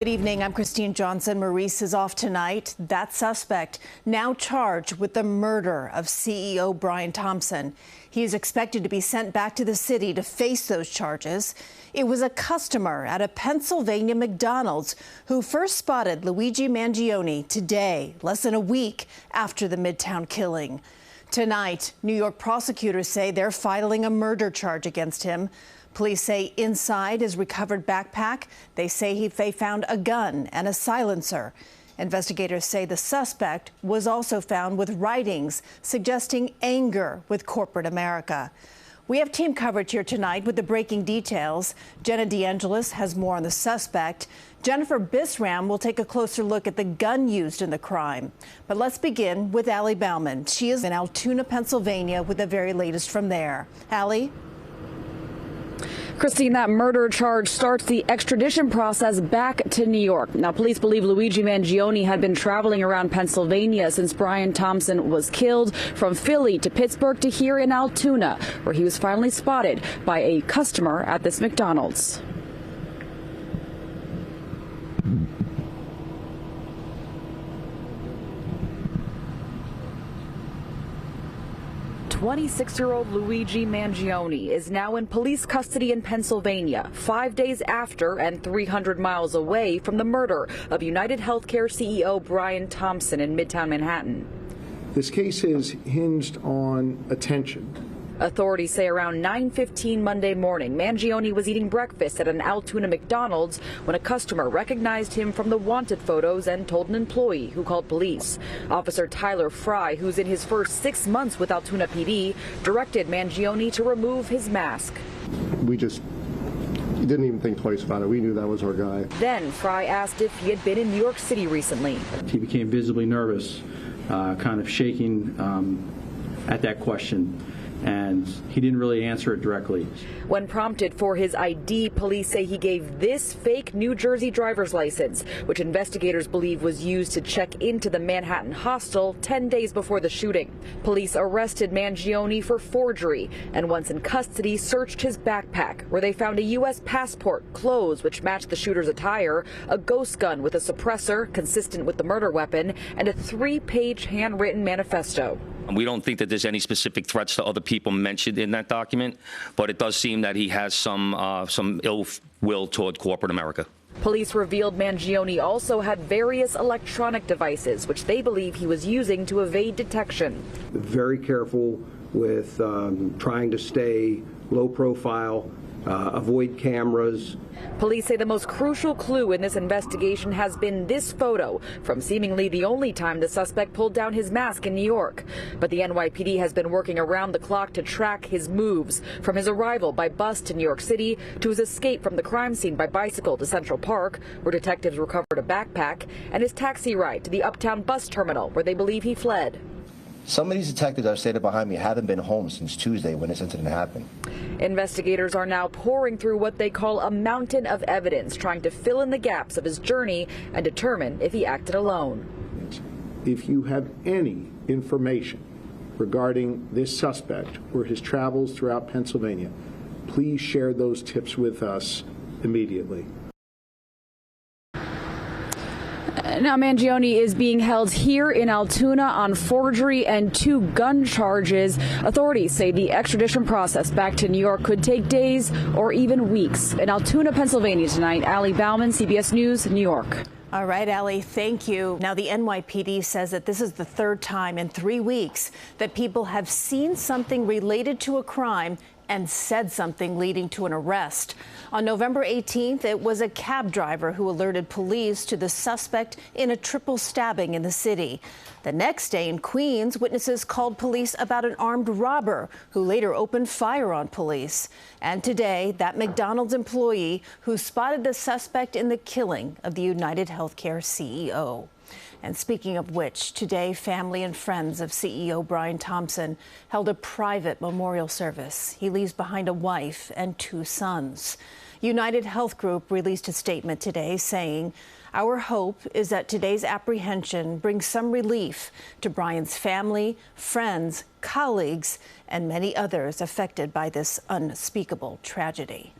Good evening. I'm Christine Johnson. Maurice is off tonight. That suspect now charged with the murder of CEO Brian Thompson. He is expected to be sent back to the city to face those charges. It was a customer at a Pennsylvania McDonald's who first spotted Luigi Mangione today, less than a week after the Midtown killing. Tonight, New York prosecutors say they're filing a murder charge against him. Police say inside his recovered backpack, they found a gun and a silencer. Investigators say the suspect was also found with writings suggesting anger with corporate America. We have team coverage here tonight with the breaking details. Jenna DeAngelis has more on the suspect. Jennifer Bisram will take a closer look at the gun used in the crime. But let's begin with Allie Bauman. She is in Altoona, Pennsylvania, with the very latest from there. Allie? Christine, that murder charge starts the extradition process back to New York. Now, police believe Luigi Mangione had been traveling around Pennsylvania since Brian Thompson was killed, from Philly to Pittsburgh to here in Altoona, where he was finally spotted by a customer at this McDonald's. 26-year-old Luigi Mangione is now in police custody in Pennsylvania, 5 days after and 300 miles away from the murder of UnitedHealthcare CEO Brian Thompson in Midtown Manhattan. This case is hinged on attention. Authorities say around 9:15 Monday morning, Mangione was eating breakfast at an Altoona McDonald's when a customer recognized him from the wanted photos and told an employee, who called police. Officer Tyler Fry, who's in his first 6 months with Altoona PD, directed Mangione to remove his mask. We just didn't even think twice about it. We knew that was our guy. Then Fry asked if he had been in New York City recently. He became visibly nervous, kind of shaking at that question, and he didn't really answer it directly. When prompted for his ID, police say he gave this fake New Jersey driver's license, which investigators believe was used to check into the Manhattan hostel 10 days before the shooting. Police arrested Mangione for forgery and, once in custody, searched his backpack, where they found a U.S. passport, clothes which matched the shooter's attire, a ghost gun with a suppressor consistent with the murder weapon, and a 3-page handwritten manifesto. We don't think that there's any specific threats to other people mentioned in that document, but it does seem that he has some ill will toward corporate America. Police revealed Mangione also had various electronic devices, which they believe he was using to evade detection. Very careful with trying to stay low profile, avoid cameras. Police say the most crucial clue in this investigation has been this photo from seemingly the only time the suspect pulled down his mask in New York. But the NYPD has been working around the clock to track his moves, from his arrival by bus to New York City to his escape from the crime scene by bicycle to Central Park, where detectives recovered a backpack, and his taxi ride to the Uptown bus terminal, where they believe he fled. Some of these detectives that are standing behind me haven't been home since Tuesday when this incident happened. Investigators are now pouring through what they call a mountain of evidence, trying to fill in the gaps of his journey and determine if he acted alone. If you have any information regarding this suspect or his travels throughout Pennsylvania, please share those tips with us immediately. Now, Mangione is being held here in Altoona on forgery and 2 gun charges. Authorities say the extradition process back to New York could take days or even weeks. In Altoona, Pennsylvania tonight, Allie Bauman, CBS News, New York. All right, Allie, thank you. Now, the NYPD says that this is the 3rd time in 3 weeks that people have seen something related to a crime and said something leading to an arrest. On November 18th, it was a cab driver who alerted police to the suspect in a triple stabbing in the city. The next day in Queens, witnesses called police about an armed robber who later opened fire on police. And today, that McDonald's employee who spotted the suspect in the killing of the UnitedHealthcare CEO. And speaking of which, today, family and friends of CEO Brian Thompson held a private memorial service. He leaves behind a wife and 2 sons. United Health Group released a statement today saying, "Our hope is that today's apprehension brings some relief to Brian's family, friends, colleagues, and many others affected by this unspeakable tragedy."